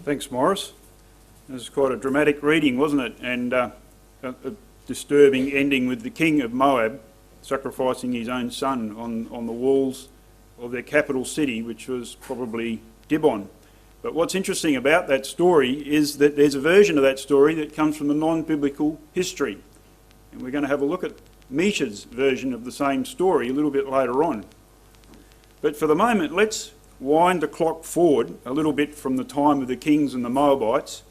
Thanks, Morris. It was quite a dramatic reading, wasn't it? And a disturbing ending with the king of Moab sacrificing his own son on the walls of their capital city, which was probably Dibon. But what's interesting about that story is that there's a version of that story that comes from the non-biblical history. And we're going to have a look at Misha's version of the same story a little bit later on. But for the moment, let's wind the clock forward a little bit from the time of the kings and the Moabites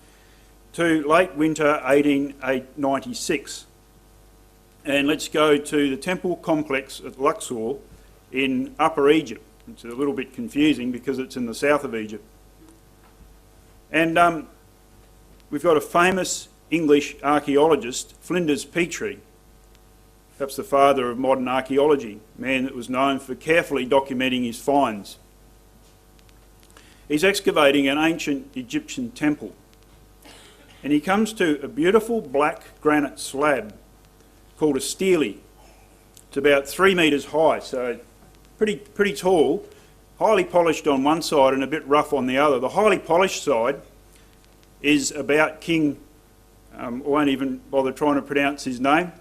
to late winter 1896. And let's go to the temple complex at Luxor in Upper Egypt. It's a little bit confusing because it's in the south of Egypt. And we've got a famous English archaeologist, Flinders Petrie, perhaps the father of modern archaeology, a man that was known for carefully documenting his finds. He's excavating an ancient Egyptian temple, and he comes to a beautiful black granite slab called a stele. It's about 3 metres high, so pretty tall, highly polished on one side and a bit rough on the other. The highly polished side is about King, I won't even bother trying to pronounce his name,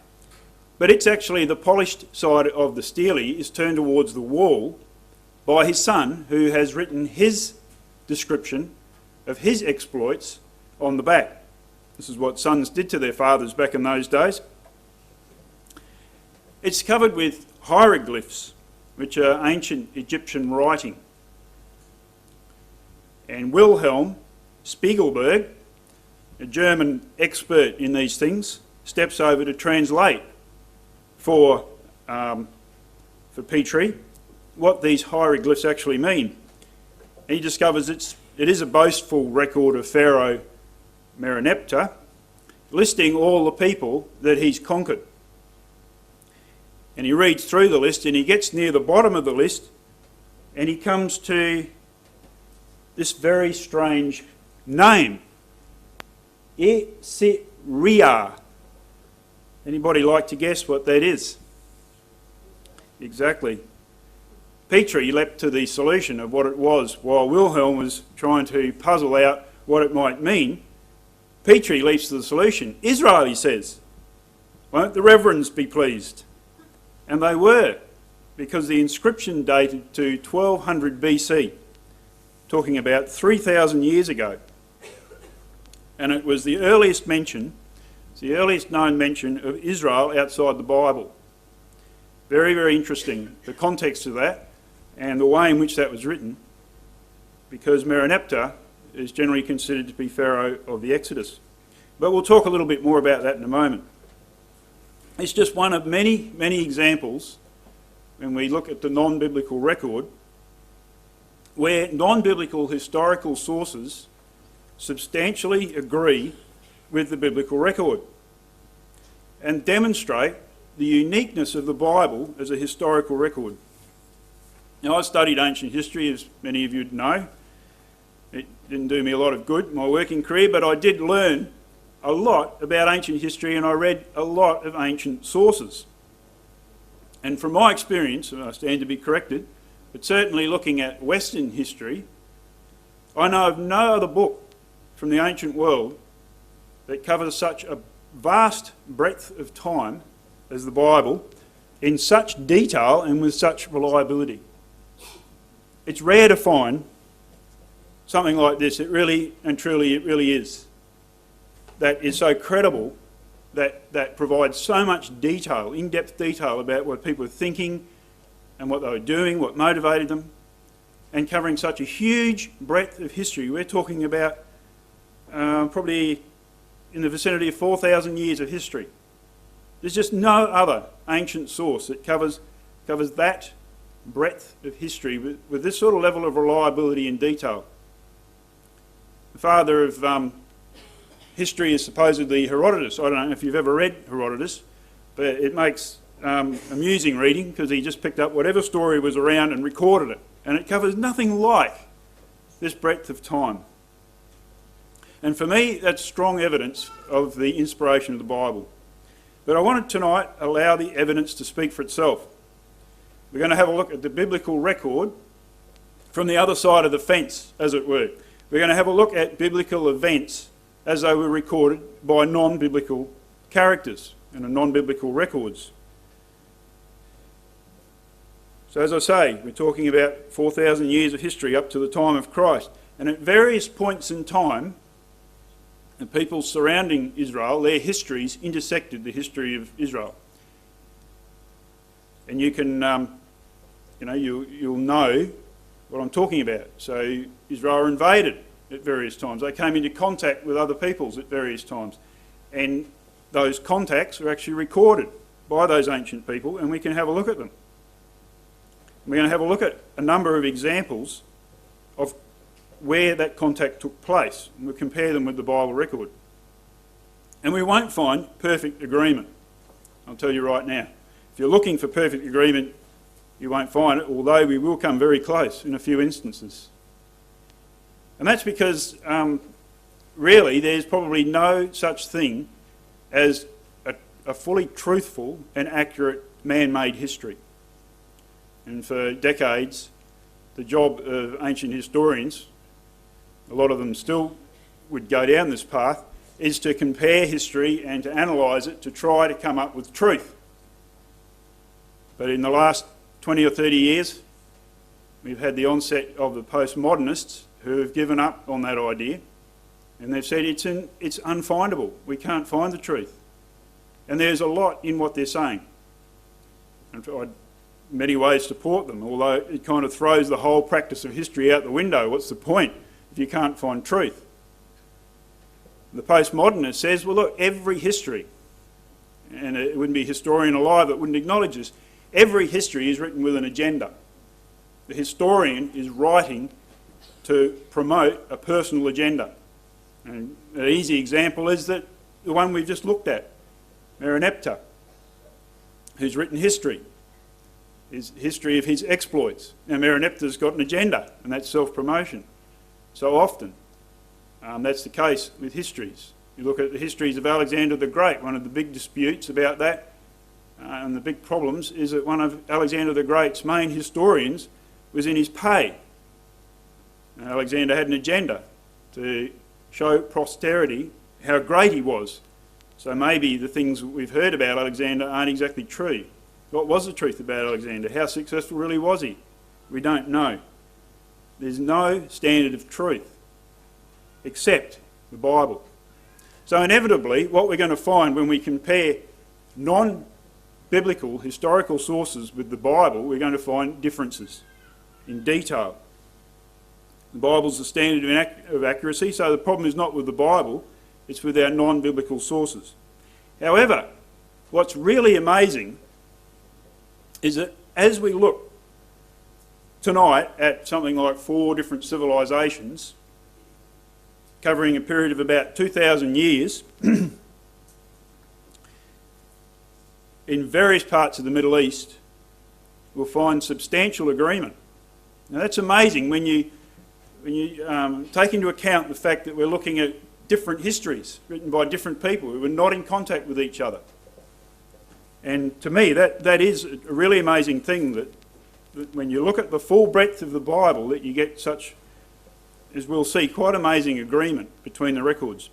but it's actually the polished side of the stele is turned towards the wall by his son, who has written his description of his exploits on the back. This is what sons did to their fathers back in those days. It's covered with hieroglyphs, which are ancient Egyptian writing. And Wilhelm Spiegelberg, a German expert in these things, steps over to translate for Petrie what these hieroglyphs actually mean. He discovers it is a boastful record of Pharaoh Mereneptah, listing all the people that he's conquered. And he reads through the list and he gets near the bottom of the list and he comes to this very strange name, Isiria. Anybody like to guess what that is? Exactly. Petrie leapt to the solution of what it was while Wilhelm was trying to puzzle out what it might mean. Petrie leaps to the solution. Israel, he says. Won't the reverends be pleased? And they were, because the inscription dated to 1200 BC, talking about 3,000 years ago. And it was the earliest mention, it's the earliest known mention of Israel outside the Bible. Very, very interesting, the context of that and the way in which that was written, because Mereneptah is generally considered to be Pharaoh of the Exodus. But we'll talk a little bit more about that in a moment. It's just one of many, many examples when we look at the non-biblical record where non-biblical historical sources substantially agree with the biblical record and demonstrate the uniqueness of the Bible as a historical record. Now, I studied ancient history, as many of you know. It didn't do me a lot of good in my working career, but I did learn a lot about ancient history and I read a lot of ancient sources. And from my experience, and I stand to be corrected, but certainly looking at Western history, I know of no other book from the ancient world that covers such a vast breadth of time as the Bible in such detail and with such reliability. It's rare to find something like this. It really and truly, it really is. That is so credible, that provides so much detail, in-depth detail about what people were thinking and what they were doing, what motivated them, and covering such a huge breadth of history. We're talking about probably in the vicinity of 4,000 years of history. There's just no other ancient source that covers that breadth of history with this sort of level of reliability and detail. The father of history is supposedly Herodotus. I don't know if you've ever read Herodotus, but it makes amusing reading because he just picked up whatever story was around and recorded it. And it covers nothing like this breadth of time. And for me, that's strong evidence of the inspiration of the Bible. But I want to tonight allow the evidence to speak for itself. We're going to have a look at the biblical record from the other side of the fence, as it were. We're going to have a look at biblical events as they were recorded by non-biblical characters and non-biblical records. So as I say, we're talking about 4,000 years of history up to the time of Christ. And at various points in time, the people surrounding Israel, their histories intersected the history of Israel. And you can, you'll know what I'm talking about. So Israel were invaded at various times. They came into contact with other peoples at various times. And those contacts are actually recorded by those ancient people, and we can have a look at them. We're going to have a look at a number of examples of where that contact took place, and we'll compare them with the Bible record. And we won't find perfect agreement, I'll tell you right now. If you're looking for perfect agreement, you won't find it, although we will come very close in a few instances. And that's because, really, there's probably no such thing as a fully truthful and accurate man-made history. And for decades, the job of ancient historians, a lot of them still would go down this path, is to compare history and to analyse it to try to come up with truth. But in the last 20 or 30 years, we've had the onset of the postmodernists who have given up on that idea, and they've said it's unfindable. We can't find the truth. And there's a lot in what they're saying. And I in many ways support them, although it kind of throws the whole practice of history out the window. What's the point if you can't find truth? The postmodernist says, well look, every history, and it wouldn't be a historian alive that wouldn't acknowledge this, every history is written with an agenda. The historian is writing to promote a personal agenda. And an easy example is that the one we've just looked at, Mereneptah, who's written history. His history of his exploits. Now Mereneptah's got an agenda, and that's self-promotion. So often, that's the case with histories. You look at the histories of Alexander the Great, one of the big disputes about that, and the big problems is that one of Alexander the Great's main historians was in his pay. And Alexander had an agenda to show posterity how great he was. So maybe the things we've heard about Alexander aren't exactly true. What was the truth about Alexander? How successful really was he? We don't know. There's no standard of truth except the Bible. So inevitably, what we're going to find when we compare non-biblical historical sources with the Bible, we're going to find differences in detail. The Bible's the standard of accuracy, so the problem is not with the Bible, it's with our non-biblical sources. However, what's really amazing is that as we look tonight at something like 4 different civilisations covering a period of about 2,000 years in various parts of the Middle East, we'll find substantial agreement. Now that's amazing when you take into account the fact that we're looking at different histories written by different people who were not in contact with each other. And to me, that is a really amazing thing that when you look at the full breadth of the Bible, that you get such, as we'll see, quite amazing agreement between the records.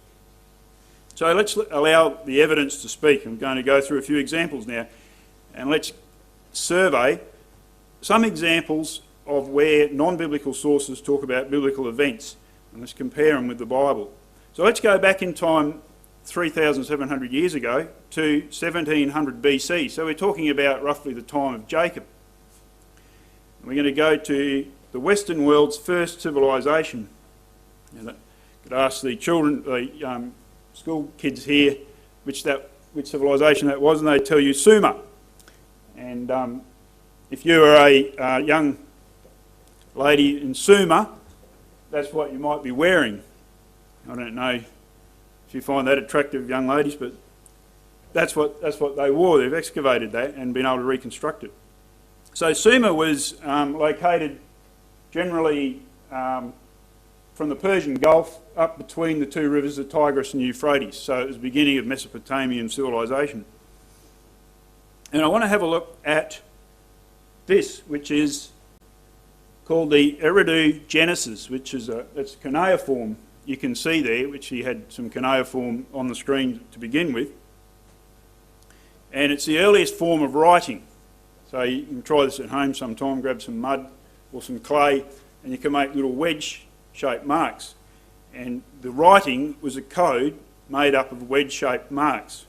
So let's allow the evidence to speak. I'm going to go through a few examples now, and let's survey some examples of where non-biblical sources talk about biblical events, and let's compare them with the Bible. So let's go back in time 3,700 years ago to 1700 BC. So we're talking about roughly the time of Jacob. We're going to go to the Western world's first civilization. And I could ask the children, the school kids here, which civilization that was, and they'd tell you Sumer. And if you were a young lady in Sumer, that's what you might be wearing. I don't know if you find that attractive, young ladies, but that's what they wore. They've excavated that and been able to reconstruct it. So Sumer was located generally from the Persian Gulf up between the 2 rivers, the Tigris and Euphrates. So it was the beginning of Mesopotamian civilization. And I want to have a look at this, which is called the Exhortation, which is it's cuneiform you can see there, which he had some cuneiform on the screen to begin with. And it's the earliest form of writing. So you can try this at home sometime, grab some mud or some clay, and you can make little wedge-shaped marks. And the writing was a code made up of wedge-shaped marks.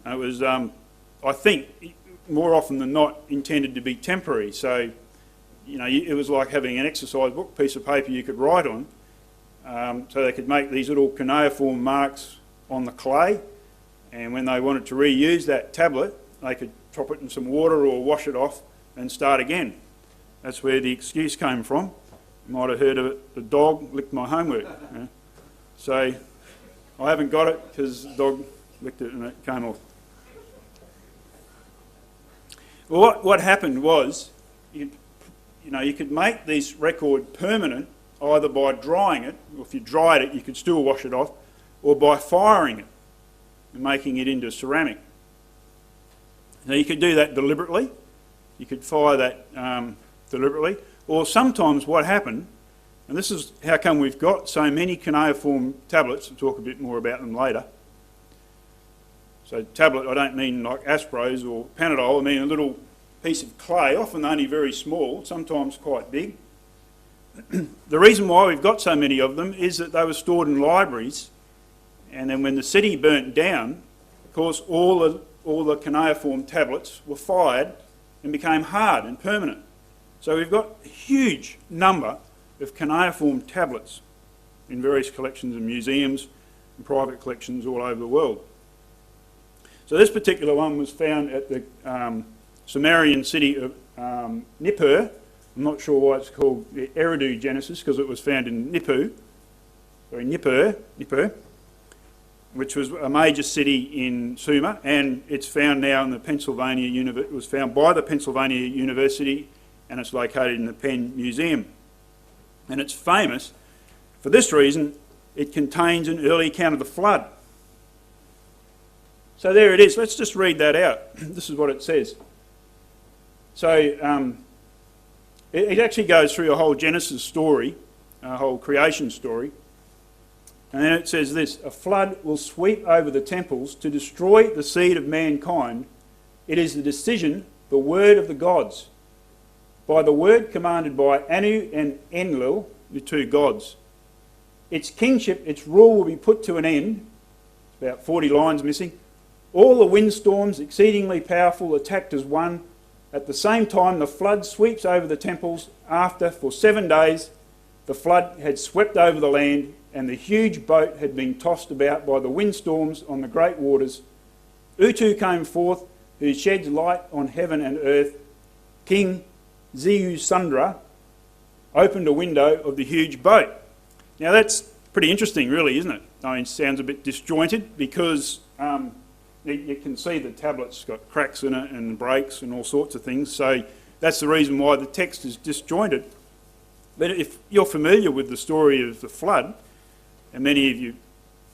It was, I think, more often than not, intended to be temporary. So, you know, it was like having an exercise book, piece of paper you could write on. So they could make these little cuneiform marks on the clay, and when they wanted to reuse that tablet, they could drop it in some water or wash it off and start again. That's where the excuse came from. You might have heard of it, the dog licked my homework. Yeah. So I haven't got it because the dog licked it and it came off. Well, what happened was, you could make this record permanent either by drying it, or if you dried it you could still wash it off, or by firing it and making it into ceramic. Now you could do that deliberately, you could fire that deliberately, or sometimes what happened, and this is how come we've got so many cuneiform tablets, we'll talk a bit more about them later. So tablet, I don't mean like Aspros or Panadol, I mean a little piece of clay, often only very small, sometimes quite big. The reason why we've got so many of them is that they were stored in libraries, and then when the city burnt down, of course all the cuneiform tablets were fired and became hard and permanent. So we've got a huge number of cuneiform tablets in various collections and museums and private collections all over the world. So this particular one was found at the Sumerian city of Nippur. I'm not sure why it's called the Exhortation, because it was found in Nippur, which was a major city in Sumer, and it's found now in the Pennsylvania University. It was found by the Pennsylvania University, and it's located in the Penn Museum. And it's famous for this reason: it contains an early account of the flood. So there it is. Let's just read that out. This is what it says. So it actually goes through a whole Genesis story, a whole creation story. And then it says this: a flood will sweep over the temples to destroy the seed of mankind. It is the decision, the word of the gods, by the word commanded by Anu and Enlil, the two gods. Its kingship, its rule will be put to an end. It's about 40 lines missing. All the windstorms, exceedingly powerful, attacked as one. At the same time, the flood sweeps over the temples. After, for 7 days, the flood had swept over the land, and the huge boat had been tossed about by the windstorms on the great waters. Utu came forth, who sheds light on heaven and earth. King Zeusundra opened a window of the huge boat. Now that's pretty interesting, really, isn't it? I mean, it sounds a bit disjointed because you can see the tablet's got cracks in it and breaks and all sorts of things. So that's the reason why the text is disjointed. But if you're familiar with the story of the flood, and many of you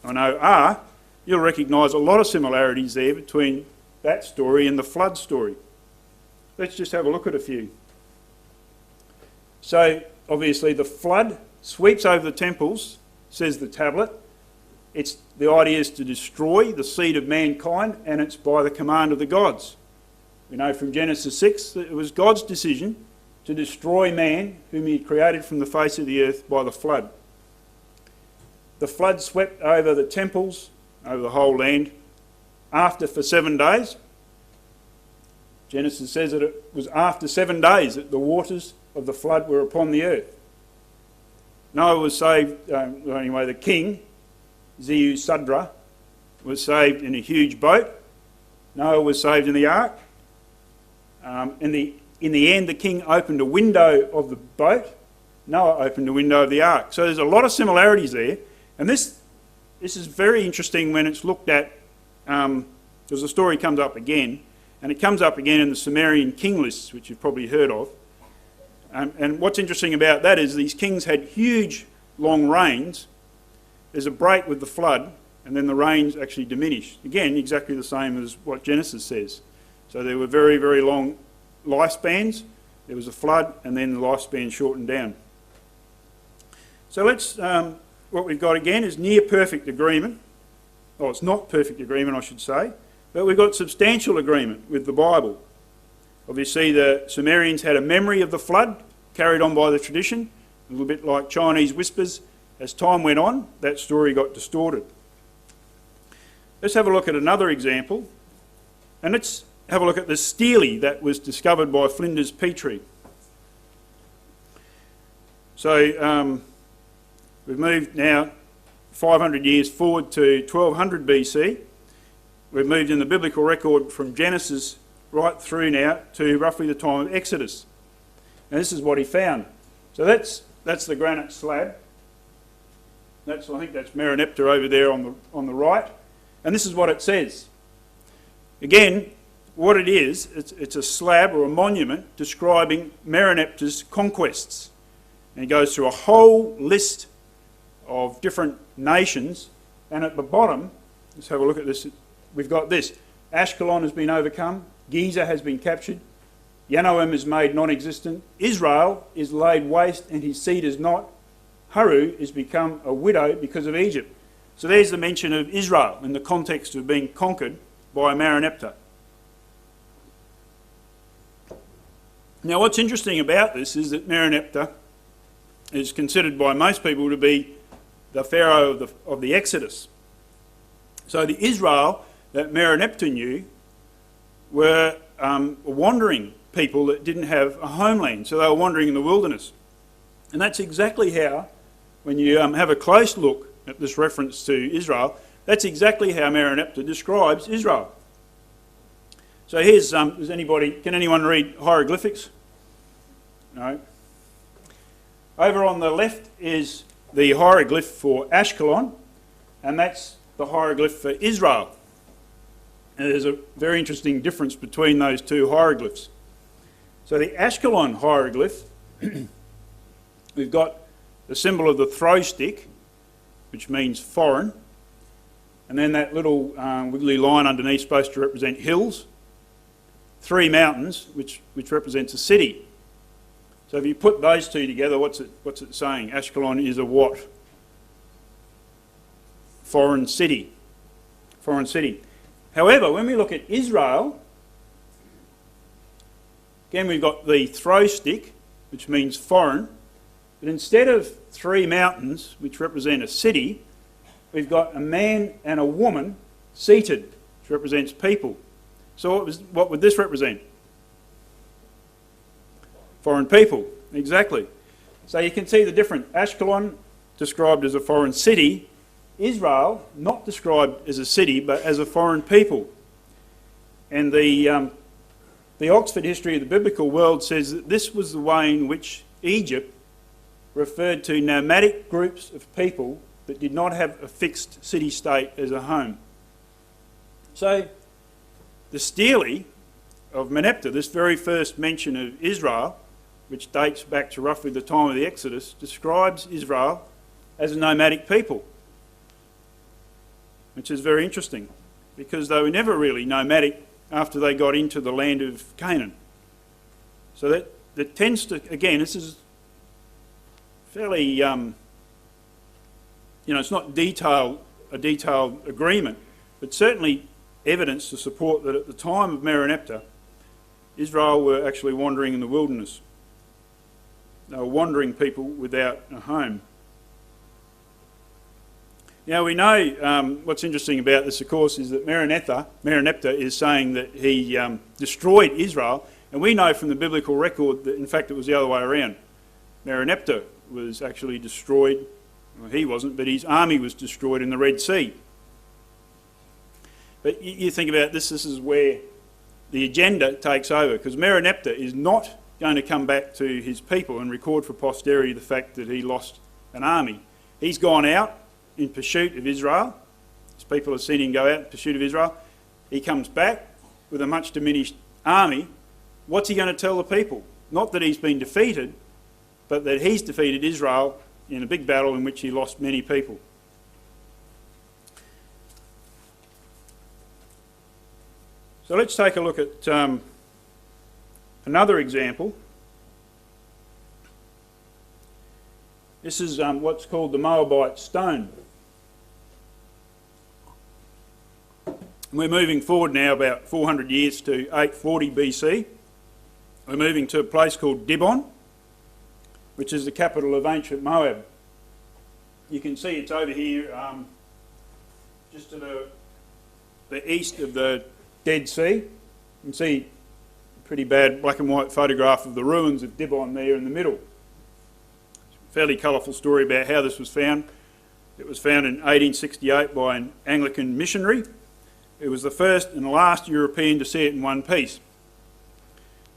I know are, you'll recognise a lot of similarities there between that story and the flood story. Let's just have a look at a few. So obviously the flood sweeps over the temples, says the tablet. The idea is to destroy the seed of mankind, and it's by the command of the gods. We know from Genesis 6 that it was God's decision to destroy man, whom he had created from the face of the earth by the flood. The flood swept over the temples, over the whole land, after for 7 days. Genesis says that it was after 7 days that the waters of the flood were upon the earth. Noah was saved, anyway, the king, Zeusundra, was saved in a huge boat. Noah was saved in the ark. In the end, the king opened a window of the boat. Noah opened a window of the ark. So there's a lot of similarities there. And this is very interesting when it's looked at, because the story comes up again, and it comes up again in the Sumerian king lists, which you've probably heard of. And what's interesting about that is these kings had huge, long reigns. There's a break with the flood, and then the rains actually diminish. Again, exactly the same as what Genesis says. So there were very, very long lifespans, There was a flood, and then the lifespan shortened down. So what we've got again is near perfect agreement. Oh, it's not perfect agreement, I should say, but we've got substantial agreement with the Bible. Obviously, the Sumerians had a memory of the flood, carried on by the tradition, a little bit like Chinese whispers. As time went on, that story got distorted. Let's have a look at another example, and let's have a look at the stele that was discovered by Flinders Petrie. So we've moved now 500 years forward to 1200 BC. We've moved in the biblical record from Genesis right through now to roughly the time of Exodus. And this is what he found. So that's the granite slab. I think that's Mereneptah over there on the right. And this is what it says. Again, what it is, it's a slab or a monument describing Mereneptah's conquests. And he goes through a whole list of different nations. And at the bottom, let's have a look at this. We've got this. Ashkelon has been overcome. Giza has been captured. Yanoam is made non-existent. Israel is laid waste and his seed is not. Haru is become a widow because of Egypt. So there's the mention of Israel in the context of being conquered by Mereneptah. Now what's interesting about this is that Mereneptah is considered by most people to be the pharaoh of the Exodus. So the Israel that Mereneptah knew were wandering people that didn't have a homeland, so they were wandering in the wilderness. And that's exactly how, when you have a close look at this reference to Israel, that's exactly how Mereneptah describes Israel. So here's, can anyone read hieroglyphics? No. Over on the left is the hieroglyph for Ashkelon, and that's the hieroglyph for Israel. And there's a very interesting difference between those two hieroglyphs. So the Ashkelon hieroglyph, we've got the symbol of the throw stick, which means foreign, and then that little wiggly line underneath is supposed to represent hills, 3 mountains, which represents a city. So if you put those two together, what's it saying? Ashkelon is a what? Foreign city. Foreign city. However, when we look at Israel, again we've got the throw stick, which means foreign, but instead of 3 mountains, which represent a city, we've got a man and a woman seated, which represents people. So what would this represent? Foreign people, exactly. So you can see the difference. Ashkelon, described as a foreign city. Israel, not described as a city, but as a foreign people. And the Oxford History of the Biblical World says that this was the way in which Egypt referred to nomadic groups of people that did not have a fixed city-state as a home. So the stele of Mereneptah, this very first mention of Israel, which dates back to roughly the time of the Exodus, describes Israel as a nomadic people, which is very interesting because they were never really nomadic after they got into the land of Canaan. So that tends to, again, this is fairly, it's not a detailed agreement, but certainly evidence to support that at the time of Mereneptah, Israel were actually wandering in the wilderness. They were wandering people without a home. Now we know what's interesting about this, of course, is that Mereneptah is saying that he destroyed Israel, and we know from the biblical record that in fact it was the other way around. Mereneptah was actually destroyed, well, he wasn't, but his army was destroyed in the Red Sea. But you think about this is where the agenda takes over, because Mereneptah is not going to come back to his people and record for posterity the fact that he lost an army. He's gone out in pursuit of Israel. His people have seen him go out in pursuit of Israel. He comes back with a much diminished army. What's he going to tell the people? Not that he's been defeated, but that he's defeated Israel in a big battle in which he lost many people. So let's take a look at another example, This is what's called the Moabite stone. We're moving forward now about 400 years to 840 BC. We're moving to a place called Dibon, which is the capital of ancient Moab. You can see it's over here, just to the east of the Dead Sea. You can see a pretty bad black and white photograph of the ruins of Dibon there in the middle. Fairly colourful story about how this was found. It was found in 1868 by an Anglican missionary. It was the first and last European to see it in one piece,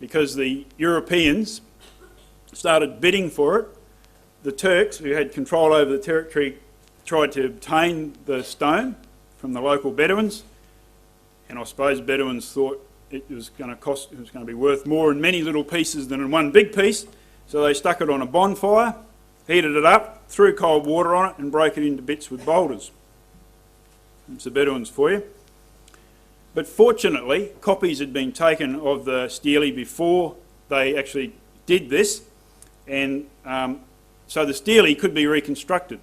because the Europeans started bidding for it. The Turks, who had control over the territory, tried to obtain the stone from the local Bedouins, and I suppose Bedouins thought it was going to be worth more in many little pieces than in one big piece, so they stuck it on a bonfire, heated it up, threw cold water on it and broke it into bits with boulders. It's the Bedouins for you. But fortunately, copies had been taken of the stele before they actually did this, and so the stele could be reconstructed.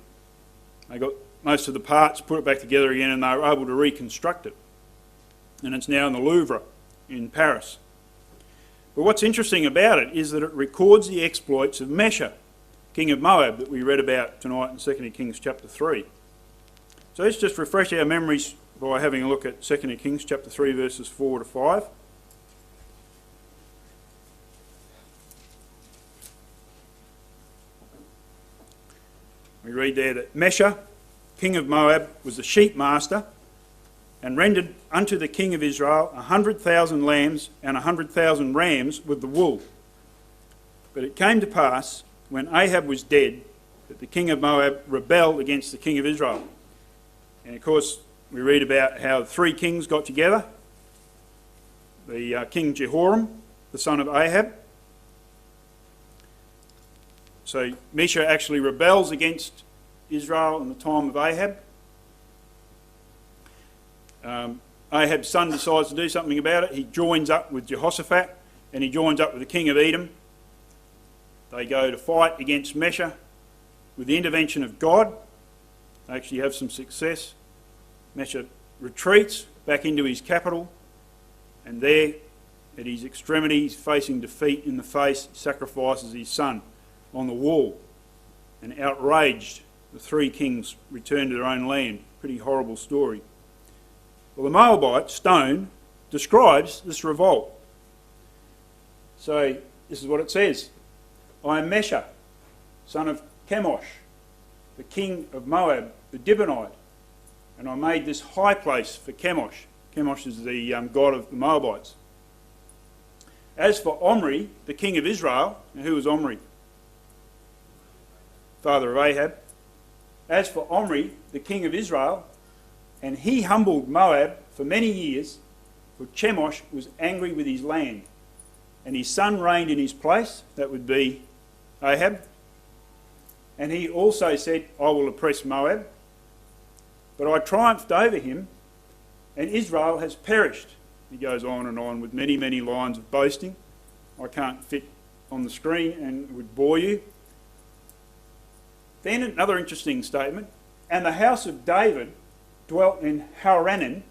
They got most of the parts, put it back together again, and they were able to reconstruct it. And it's now in the Louvre in Paris. But what's interesting about it is that it records the exploits of Mesha, king of Moab, that we read about tonight in 2 Kings chapter 3. So let's just refresh our memories by having a look at 2 Kings chapter 3 verses 4 to 5. We read there that Mesha, king of Moab, was the sheep master, and rendered unto the king of Israel 100,000 lambs and 100,000 rams with the wool. But it came to pass, when Ahab was dead, that the king of Moab rebelled against the king of Israel. And of course, we read about how three kings got together. The King Jehoram, the son of Ahab. So Mesha actually rebels against Israel in the time of Ahab. Ahab's son decides to do something about it. He joins up with Jehoshaphat, and he joins up with the king of Edom. They go to fight against Mesha with the intervention of God. They actually have some success. Mesha retreats back into his capital, and there, at his extremities, facing defeat in the face, sacrifices his son on the wall. And outraged, the three kings return to their own land. Pretty horrible story. Well, the Moabite stone describes this revolt. So this is what it says. I am Mesha, son of Chemosh, the king of Moab, the Dibonite, and I made this high place for Chemosh. Chemosh is the god of the Moabites. As for Omri, the king of Israel, and who was Omri? Father of Ahab. As for Omri, the king of Israel, and he humbled Moab for many years, for Chemosh was angry with his land, and his son reigned in his place, that would be Ahab. And he also said, I will oppress Moab, but I triumphed over him, and Israel has perished. He goes on and on with many, many lines of boasting. I can't fit on the screen and it would bore you. Then another interesting statement. And the house of David dwelt in Haranan.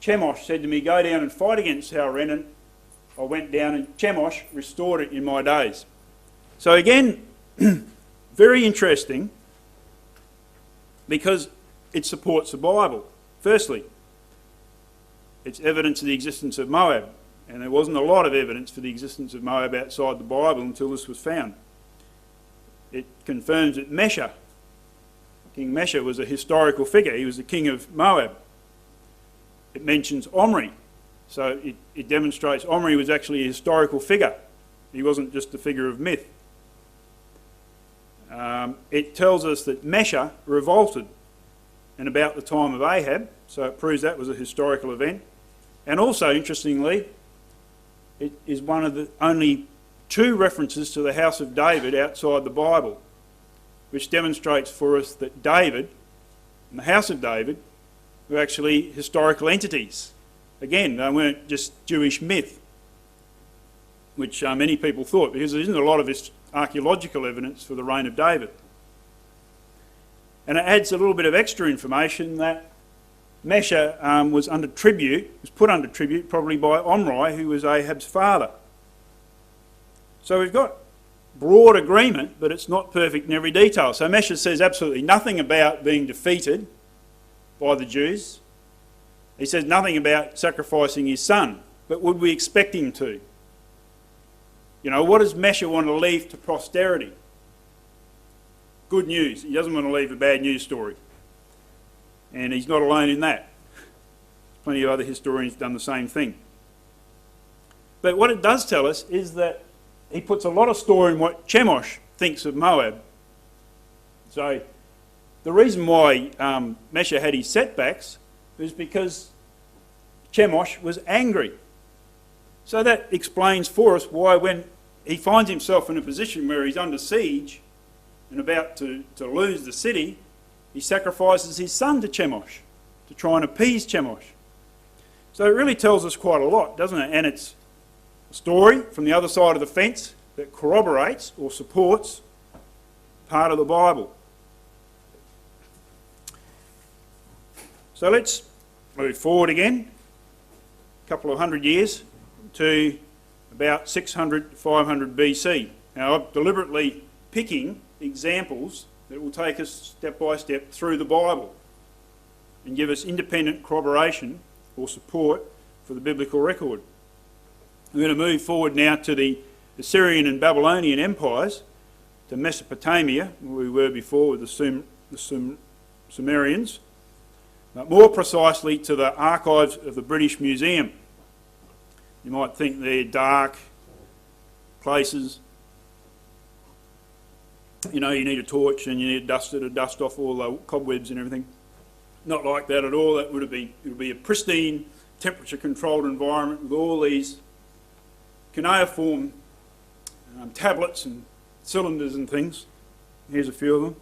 Chemosh said to me, go down and fight against Haranan. I went down and Chemosh restored it in my days. So again, very interesting, because it supports the Bible. Firstly, it's evidence of the existence of Moab, and there wasn't a lot of evidence for the existence of Moab outside the Bible until this was found. It confirms that Mesha, King Mesha, was a historical figure. He was the king of Moab. It mentions Omri, so it demonstrates Omri was actually a historical figure. He wasn't just a figure of myth. It tells us that Mesha revolted in about the time of Ahab, so it proves that was a historical event. And also, interestingly, it is one of the only two references to the house of David outside the Bible, which demonstrates for us that David and the house of David were actually historical entities. Again, they weren't just Jewish myth, which many people thought, because there isn't a lot of archaeological evidence for the reign of David. And it adds a little bit of extra information that Mesha was put under tribute probably by Omri, who was Ahab's father. So we've got broad agreement, but it's not perfect in every detail. So Mesha says absolutely nothing about being defeated by the Jews. He says nothing about sacrificing his son, but would we expect him to? You know, what does Mesha want to leave to posterity? Good news. He doesn't want to leave a bad news story. And he's not alone in that. Plenty of other historians have done the same thing. But what it does tell us is that he puts a lot of store in what Chemosh thinks of Moab. So the reason why Mesha had his setbacks was because Chemosh was angry. So that explains for us why when he finds himself in a position where he's under siege and about to lose the city, he sacrifices his son to Chemosh to try and appease Chemosh. So it really tells us quite a lot, doesn't it? And it's a story from the other side of the fence that corroborates or supports part of the Bible. So let's move forward again, a couple of hundred years, to about 600 to 500 BC. Now I'm deliberately picking examples that will take us step by step through the Bible and give us independent corroboration or support for the biblical record. We're going to move forward now to the Assyrian and Babylonian empires, to Mesopotamia, where we were before with the Sumerians, but more precisely to the archives of the British Museum. You might think they're dark places. You know, you need a torch and you need a duster to dust off all the cobwebs and everything. Not like that at all. It would be a pristine, temperature-controlled environment with all these cuneiform tablets and cylinders and things. Here's a few of them.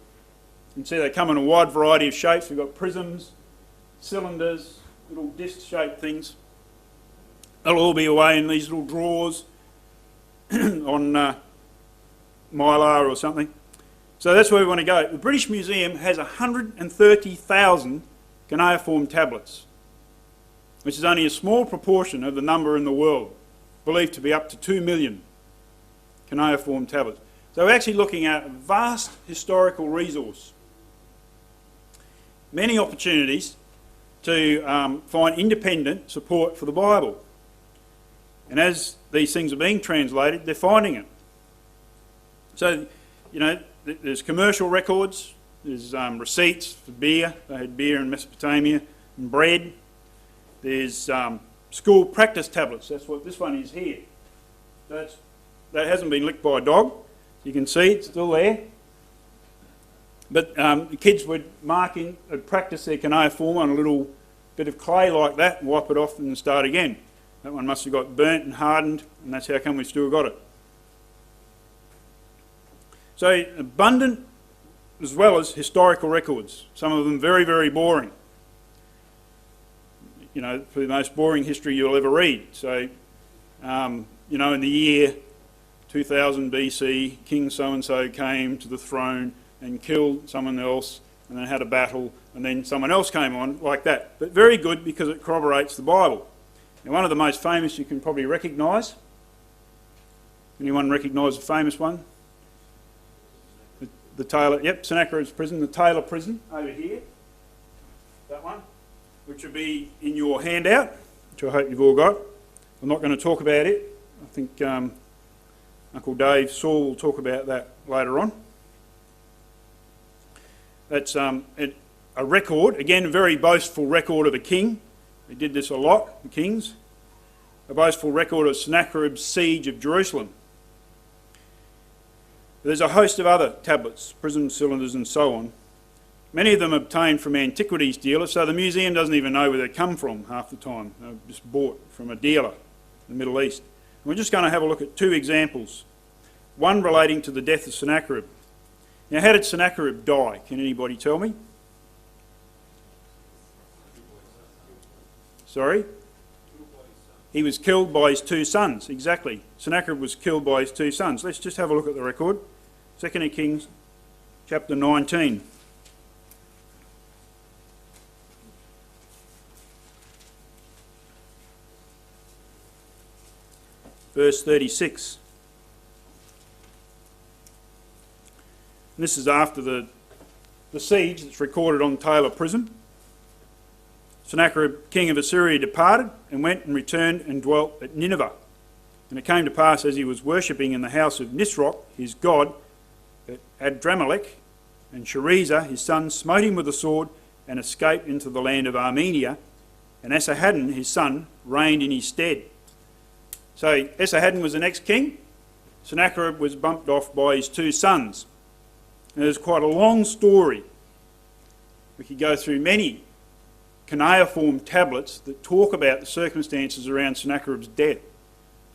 You can see they come in a wide variety of shapes. We've got prisms, cylinders, little disc-shaped things. They'll all be away in these little drawers on mylar or something. So that's where we want to go. The British Museum has 130,000 cuneiform tablets, which is only a small proportion of the number in the world, believed to be up to 2 million cuneiform tablets. So we're actually looking at a vast historical resource. Many opportunities to find independent support for the Bible. And as these things are being translated, they're finding it. So, you know, there's commercial records, there's receipts for beer. They had beer in Mesopotamia, and bread. There's school practice tablets. That's what this one is here. That hasn't been licked by a dog. You can see it's still there. But the kids would practice their cuneiform on a little bit of clay like that, and wipe it off and start again. That one must have got burnt and hardened, and that's how come we've still got it. So abundant as well as historical records, some of them very, very boring. You know, for the most boring history you'll ever read. So, you know, in the year 2000 BC, King so-and-so came to the throne and killed someone else and then had a battle and then someone else came on, like that. But very good because it corroborates the Bible. Now, one of the most famous you can probably recognise. Anyone recognise a famous one? The Taylor, yep, Sennacherib's prison, the Taylor prison over here. That one, which will be in your handout, which I hope you've all got. I'm not going to talk about it. I think Uncle Dave Saul will talk about that later on. That's a record, again, a very boastful record of a king. They did this a lot, the kings. A boastful record of Sennacherib's siege of Jerusalem. There's a host of other tablets, prisms, cylinders and so on. Many of them obtained from antiquities dealers, so the museum doesn't even know where they come from half the time. They're just bought from a dealer in the Middle East. And we're just going to have a look at two examples. One relating to the death of Sennacherib. Now, how did Sennacherib die? Can anybody tell me? Sorry? he was killed by his two sons. Exactly. Sennacherib was killed by his two sons. Let's just have a look at the record. 2 Kings chapter 19. Verse 36. And this is after the siege that's recorded on Taylor Prism. Sennacherib, king of Assyria, departed and went and returned and dwelt at Nineveh. And it came to pass, as he was worshipping in the house of Nisroch, his god, that Adramelech and Sharezer, his son, smote him with the sword and escaped into the land of Armenia. And Esarhaddon, his son, reigned in his stead. So Esarhaddon was the next king. Sennacherib was bumped off by his two sons. And there's quite a long story. We could go through many cuneiform tablets that talk about the circumstances around Sennacherib's death.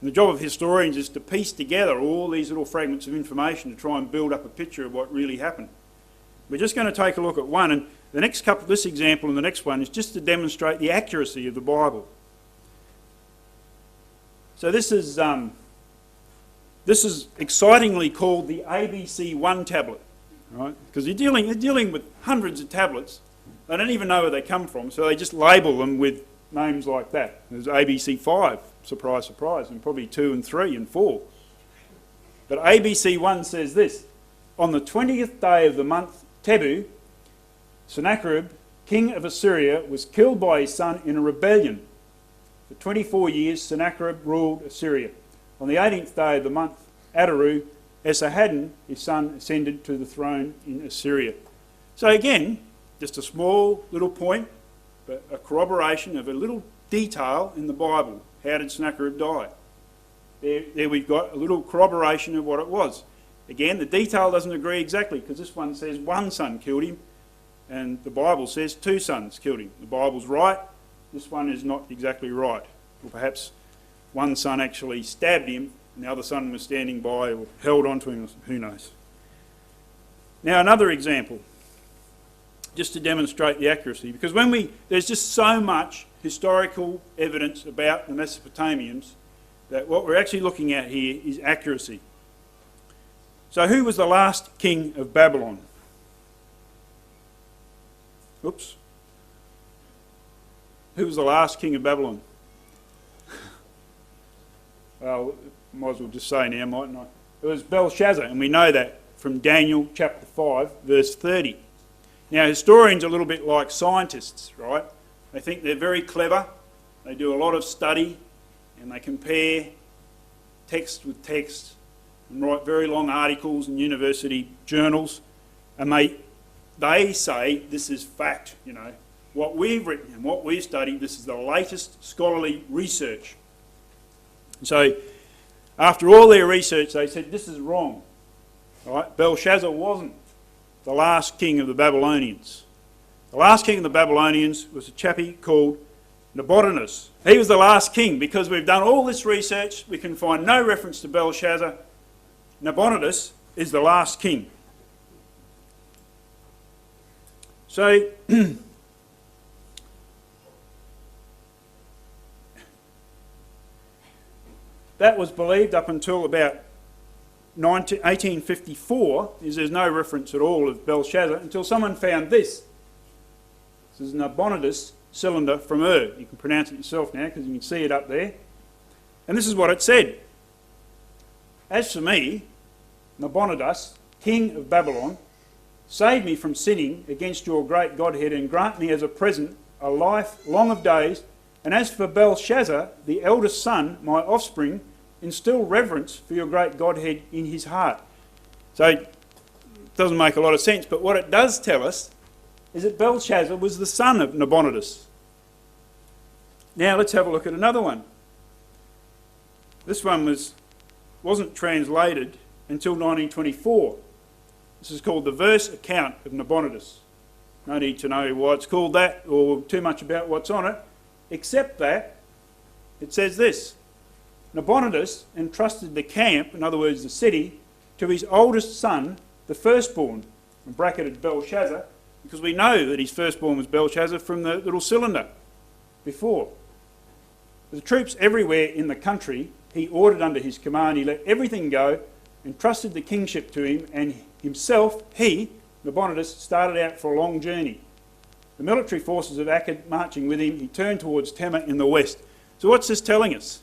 And the job of historians is to piece together all these little fragments of information to try and build up a picture of what really happened. We're just going to take a look at one, and the next couple, this example and the next one, is just to demonstrate the accuracy of the Bible. So this is excitingly called the ABC1 tablet, right? Because they're dealing with hundreds of tablets. They don't even know where they come from, so they just label them with names like that. There's ABC5, surprise, surprise, and probably 2 and 3 and 4. But ABC1 says this: on the 20th day of the month Tebu, Sennacherib, king of Assyria, was killed by his son in a rebellion. For 24 years Sennacherib ruled Assyria. On the 18th day of the month Adaru, Esarhaddon, his son, ascended to the throne in Assyria. So again, just a small little point, but a corroboration of a little detail in the Bible. How did Sennacherib die? There we've got a little corroboration of what it was. Again, the detail doesn't agree exactly, because this one says one son killed him, and the Bible says two sons killed him. The Bible's right, this one is not exactly right. Or perhaps one son actually stabbed him, and the other son was standing by or held onto him, who knows. Now another example, just to demonstrate the accuracy, because there's just so much historical evidence about the Mesopotamians that what we're actually looking at here is accuracy. So who was the last king of Babylon? Oops. Who was the last king of Babylon? Well, might as well just say now, mightn't I? It was Belshazzar, and we know that from Daniel chapter 5, verse 30. Now, historians are a little bit like scientists, right? They think they're very clever, they do a lot of study, and they compare text with text and write very long articles in university journals, and they say this is fact, you know. What we've written and what we've studied, this is the latest scholarly research. So, after all their research, they said this is wrong. Right? Belshazzar wasn't the last king of the Babylonians. The last king of the Babylonians was a chappie called Nabonidus. He was the last king. Because we've done all this research, we can find no reference to Belshazzar. Nabonidus is the last king. So, that was believed up until about 1854, there's no reference at all of Belshazzar, until someone found this. This is Nabonidus cylinder from Ur. You can pronounce it yourself now because you can see it up there. And this is what it said. As for me, Nabonidus, king of Babylon, save me from sinning against your great Godhead and grant me as a present a life long of days. And as for Belshazzar, the eldest son, my offspring, instill reverence for your great Godhead in his heart. So it doesn't make a lot of sense, but what it does tell us is that Belshazzar was the son of Nabonidus. Now let's have a look at another one. This one wasn't translated until 1924. This is called the verse account of Nabonidus. No need to know why it's called that or too much about what's on it, except that it says this: Nabonidus entrusted the camp, in other words the city, to his oldest son, the firstborn, and bracketed Belshazzar, because we know that his firstborn was Belshazzar from the little cylinder before. The troops everywhere in the country he ordered under his command. He let everything go and trusted the kingship to him, and himself, he, Nabonidus, started out for a long journey. The military forces of Akkad marching with him, he turned towards Tema in the west. So what's this telling us?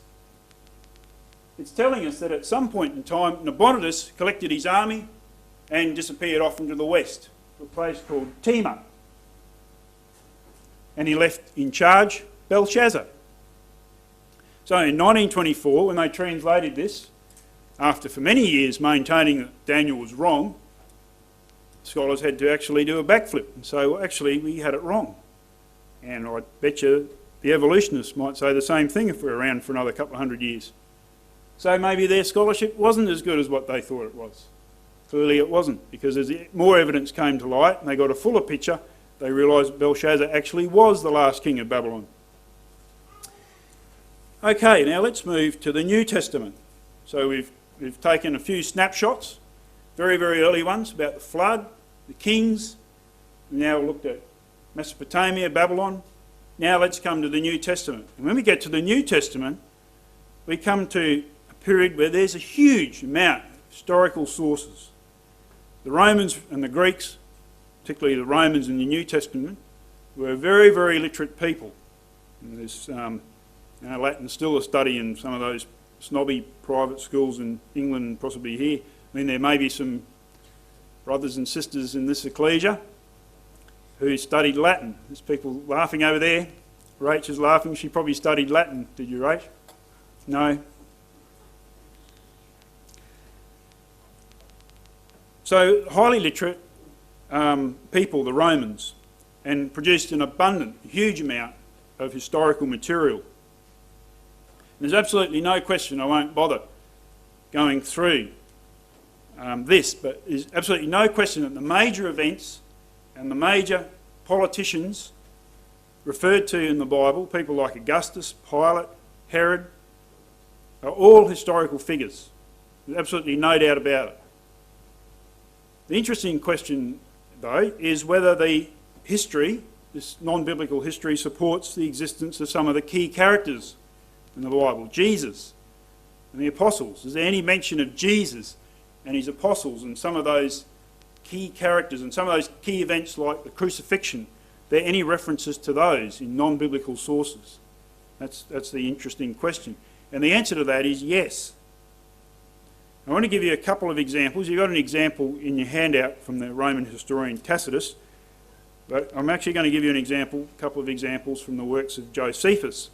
It's telling us that at some point in time, Nabonidus collected his army and disappeared off into the west, to a place called Tema. And he left in charge Belshazzar. So in 1924, when they translated this, after for many years maintaining that Daniel was wrong, scholars had to actually do a backflip and say, well, actually, we had it wrong. And I bet you the evolutionists might say the same thing if we're around for another couple of hundred years. So maybe their scholarship wasn't as good as what they thought it was. Clearly it wasn't, because as more evidence came to light and they got a fuller picture, they realised Belshazzar actually was the last king of Babylon. Okay, now let's move to the New Testament. So we've taken a few snapshots, very, very early ones, about the flood, the kings. We now looked at Mesopotamia, Babylon. Now let's come to the New Testament. And when we get to the New Testament, we come to a period where there's a huge amount of historical sources. The Romans and the Greeks, particularly the Romans in the New Testament, were very, very literate people. And there's Latin's still a study in some of those snobby private schools in England and possibly here. I mean, there may be some brothers and sisters in this ecclesia who studied Latin. There's people laughing over there. Rach is laughing. She probably studied Latin. Did you, Rach? No? So, highly literate people, the Romans, and produced an abundant, huge amount of historical material. There's absolutely no question, I won't bother going through this, but there's absolutely no question that the major events and the major politicians referred to in the Bible, people like Augustus, Pilate, Herod, are all historical figures. There's absolutely no doubt about it. The interesting question, though, is whether the history, this non-biblical history, supports the existence of some of the key characters in the Bible. Jesus and the apostles. Is there any mention of Jesus and his apostles and some of those key characters and some of those key events like the crucifixion? Are there any references to those in non-biblical sources? That's the interesting question. And the answer to that is yes. I want to give you a couple of examples. You've got an example in your handout from the Roman historian Tacitus, but I'm actually going to give you a couple of examples from the works of Josephus.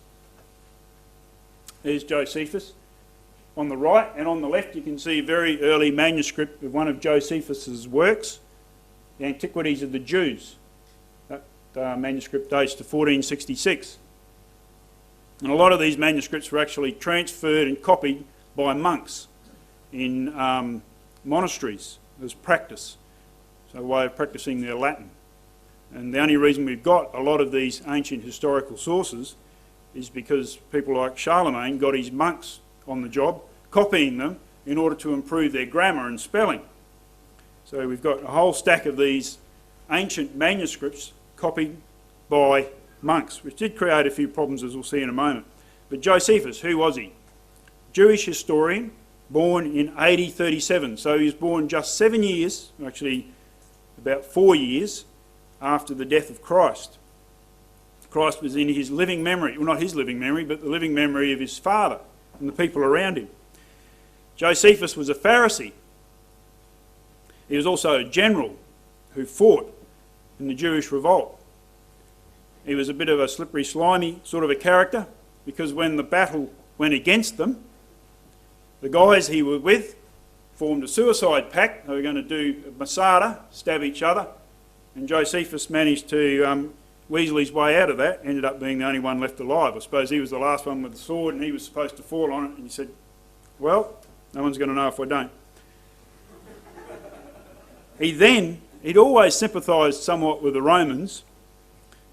There's Josephus on the right, and on the left you can see a very early manuscript of one of Josephus's works, the Antiquities of the Jews. That manuscript dates to 1466. And a lot of these manuscripts were actually transferred and copied by monks in monasteries as practice, so a way of practicing their Latin. And the only reason we've got a lot of these ancient historical sources is because people like Charlemagne got his monks on the job, copying them in order to improve their grammar and spelling. So we've got a whole stack of these ancient manuscripts copied by monks, which did create a few problems, as we'll see in a moment. But Josephus, who was he? Jewish historian, born in AD 37. So he was born just 7 years, actually about 4 years, after the death of Christ. Christ was in his living memory, well, not his living memory, but the living memory of his father and the people around him. Josephus was a Pharisee. He was also a general who fought in the Jewish revolt. He was a bit of a slippery, slimy sort of a character, because when the battle went against them, the guys he was with formed a suicide pact. They were going to do a masada, stab each other, and Josephus managed to weasel his way out of that, ended up being the only one left alive. I suppose he was the last one with the sword and he was supposed to fall on it, and he said, well, no one's going to know if I don't. He'd always sympathised somewhat with the Romans,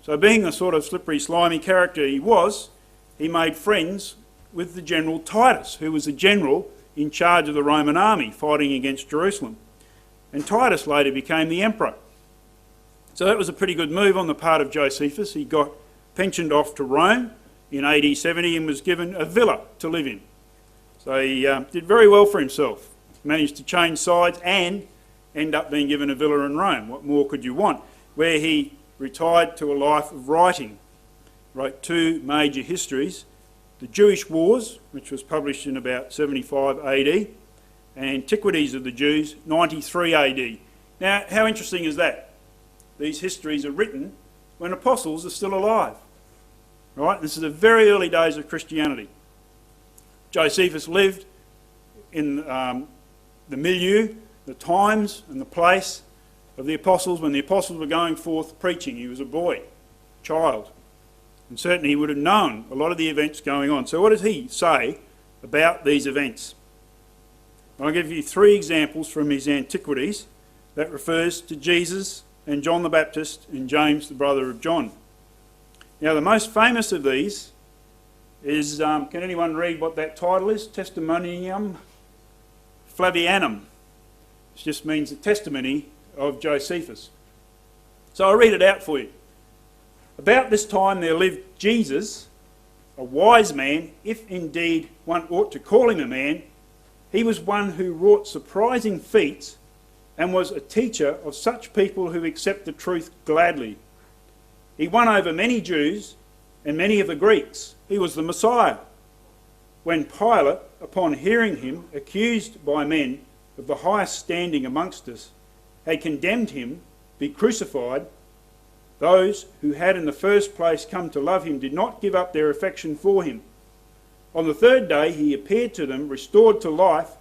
so being the sort of slippery, slimy character he was, he made friends with the general Titus, who was a general in charge of the Roman army fighting against Jerusalem. And Titus later became the emperor. So that was a pretty good move on the part of Josephus. He got pensioned off to Rome in AD 70 and was given a villa to live in. So he did very well for himself. Managed to change sides and end up being given a villa in Rome. What more could you want? Where he retired to a life of writing. Wrote 2 major histories, The Jewish Wars, which was published in about 75 AD, and Antiquities of the Jews, 93 AD. Now, how interesting is that? These histories are written when apostles are still alive. Right? This is the very early days of Christianity. Josephus lived in the milieu, the times and the place of the apostles when the apostles were going forth preaching. He was a boy, child, and certainly he would have known a lot of the events going on. So what does he say about these events? I'll give you 3 examples from his Antiquities that refers to Jesus and John the Baptist and James, the brother of John. Now, the most famous of these is, can anyone read what that title is? Testimonium Flavianum. It just means the testimony of Josephus. So I'll read it out for you. About this time there lived Jesus, a wise man, if indeed one ought to call him a man. He was one who wrought surprising feats and was a teacher of such people who accept the truth gladly. He won over many Jews and many of the Greeks. He was the Messiah. When Pilate, upon hearing him accused by men of the highest standing amongst us, had condemned him to be crucified, those who had in the first place come to love him did not give up their affection for him. On the 3rd day he appeared to them, restored to life,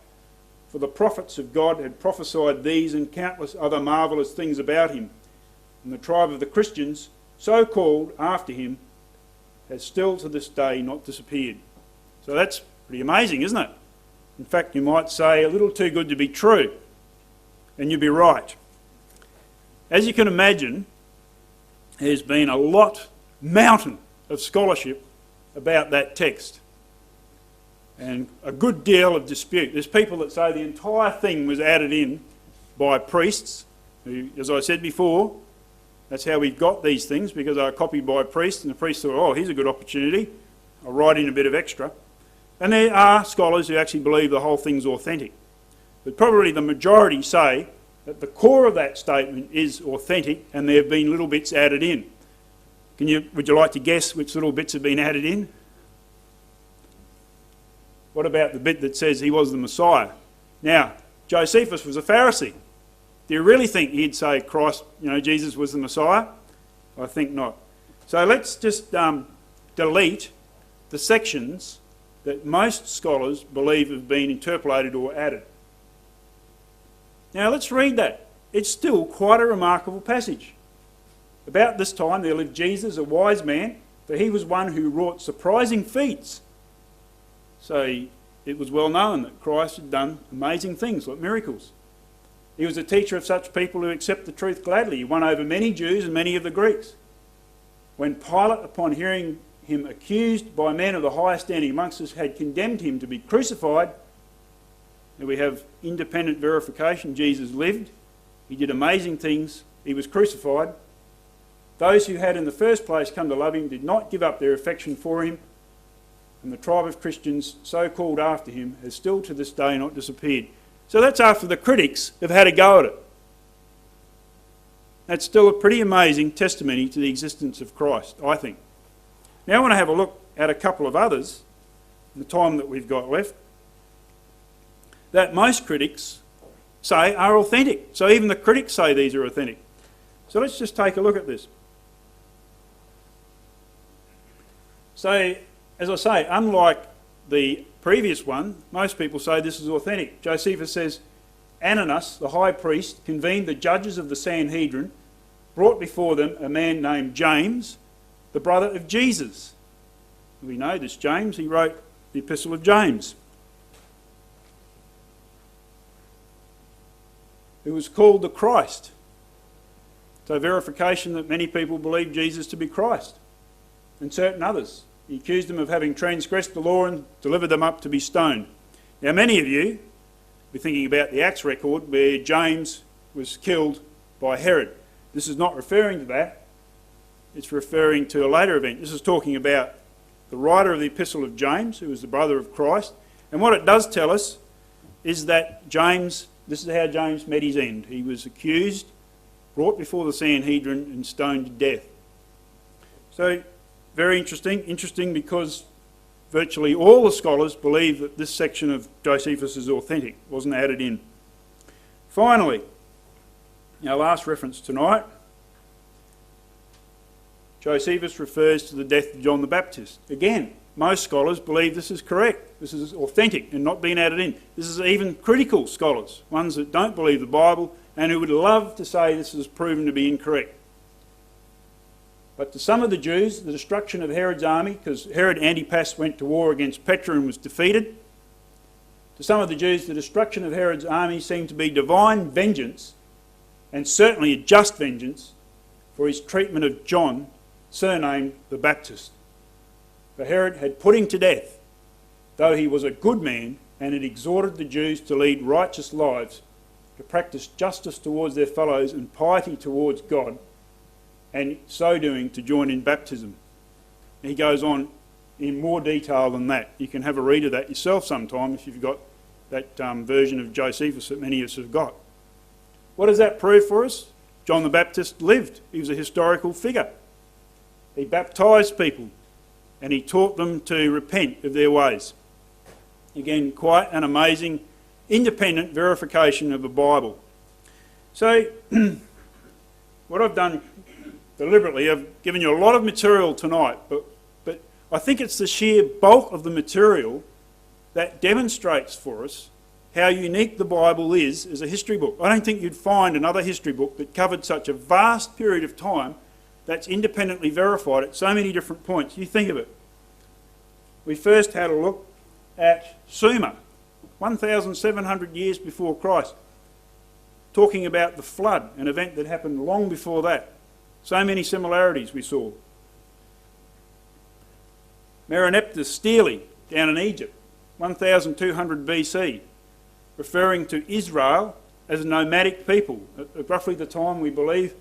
for the prophets of God had prophesied these and countless other marvellous things about him. And the tribe of the Christians, so called after him, has still to this day not disappeared. So that's pretty amazing, isn't it? In fact, you might say a little too good to be true, and you'd be right. As you can imagine, there's been a mountain of scholarship about that text, and a good deal of dispute. There's people that say the entire thing was added in by priests, who, as I said before, that's how we got these things, because they were copied by priests, and the priests thought, oh, here's a good opportunity, I'll write in a bit of extra. And there are scholars who actually believe the whole thing's authentic. But probably the majority say that the core of that statement is authentic and there have been little bits added in. Would you like to guess which little bits have been added in? What about the bit that says he was the Messiah? Now, Josephus was a Pharisee. Do you really think he'd say Christ, Jesus was the Messiah? I think not. So let's just delete the sections that most scholars believe have been interpolated or added. Now let's read that. It's still quite a remarkable passage. About this time there lived Jesus, a wise man, for he was one who wrought surprising feats. So it was well known that Christ had done amazing things like miracles. He was a teacher of such people who accept the truth gladly. He won over many Jews and many of the Greeks. When Pilate, upon hearing him accused by men of the highest standing amongst us, had condemned him to be crucified, and we have independent verification, Jesus lived, he did amazing things, he was crucified. Those who had in the first place come to love him did not give up their affection for him, and the tribe of Christians so called after him has still to this day not disappeared. So that's after the critics have had a go at it. That's still a pretty amazing testimony to the existence of Christ, I think. Now I want to have a look at a couple of others in the time that we've got left that most critics say are authentic. So even the critics say these are authentic. So let's just take a look at this. So, as I say, unlike the previous one, most people say this is authentic. Josephus says, Ananus, the high priest, convened the judges of the Sanhedrin, brought before them a man named James, the brother of Jesus. We know this James, he wrote the Epistle of James, who was called the Christ. So verification that many people believe Jesus to be Christ, and certain others. He accused them of having transgressed the law and delivered them up to be stoned. Now many of you will be thinking about the Acts record where James was killed by Herod. This is not referring to that. It's referring to a later event. This is talking about the writer of the Epistle of James, who was the brother of Christ. And what it does tell us is that James, this is how James met his end. He was accused, brought before the Sanhedrin and stoned to death. So, very interesting. Interesting because virtually all the scholars believe that this section of Josephus is authentic, wasn't added in. Finally, our last reference tonight, Josephus refers to the death of John the Baptist. Again, most scholars believe this is correct. This is authentic and not being added in. This is even critical scholars, ones that don't believe the Bible and who would love to say this is proven to be incorrect. But to some of the Jews, the destruction of Herod's army, because Herod Antipas went to war against Petra and was defeated, to some of the Jews, the destruction of Herod's army seemed to be divine vengeance, and certainly a just vengeance, for his treatment of John, surnamed the Baptist. For Herod had put him to death, though he was a good man and had exhorted the Jews to lead righteous lives, to practice justice towards their fellows and piety towards God, and so doing to join in baptism. He goes on in more detail than that. You can have a read of that yourself sometime if you've got that version of Josephus that many of us have got. What does that prove for us? John the Baptist lived. He was a historical figure. He baptised people and he taught them to repent of their ways. Again, quite an amazing independent verification of the Bible. So, what I've done deliberately, I've given you a lot of material tonight, but I think it's the sheer bulk of the material that demonstrates for us how unique the Bible is as a history book. I don't think you'd find another history book that covered such a vast period of time that's independently verified at so many different points. You think of it. We first had a look at Sumer, 1,700 years before Christ, talking about the flood, an event that happened long before that. So many similarities we saw. Mereneptah Steele down in Egypt, 1,200 BC, referring to Israel as a nomadic people, at roughly the time we believe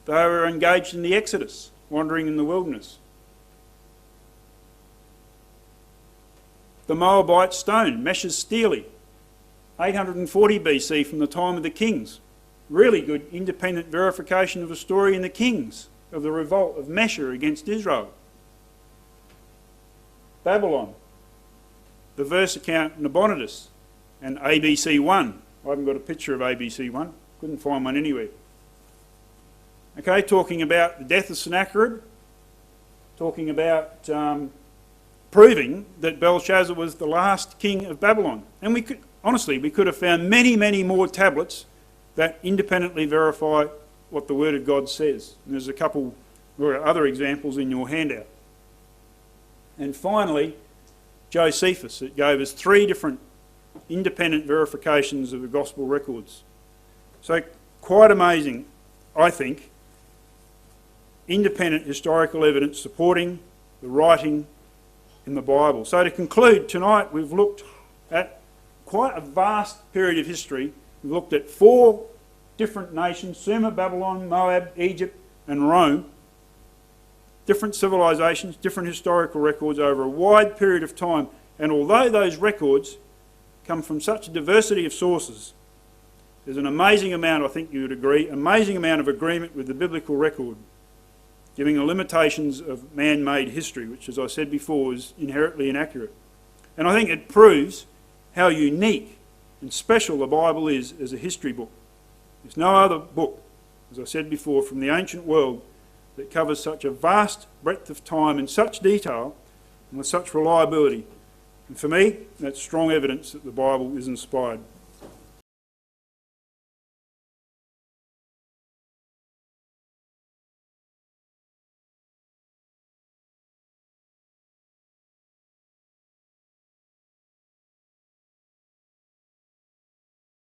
they were engaged in the Exodus, wandering in the wilderness. The Moabite stone, Meshes Steele, 840 BC from the time of the kings. Really good independent verification of a story in the Kings, of the revolt of Mesher against Israel. Babylon, the verse account Nabonidus, and ABC 1. I haven't got a picture of ABC 1, couldn't find one anywhere. Okay, talking about the death of Sennacherib, talking about proving that Belshazzar was the last king of Babylon. And we could have found many, many more tablets that independently verify what the Word of God says. And there's a couple or other examples in your handout. And finally, Josephus. It gave us 3 different independent verifications of the Gospel records. So quite amazing, I think, independent historical evidence supporting the writing in the Bible. So to conclude, tonight we've looked at quite a vast period of history. We've looked at 4 different nations, Sumer, Babylon, Moab, Egypt and Rome. Different civilisations, different historical records over a wide period of time. And although those records come from such a diversity of sources, there's an amazing amount, I think you would agree, amazing amount of agreement with the biblical record, giving the limitations of man-made history, which, as I said before, is inherently inaccurate. And I think it proves how unique and special the Bible is as a history book. There's no other book, as I said before, from the ancient world that covers such a vast breadth of time in such detail and with such reliability. And for me, that's strong evidence that the Bible is inspired.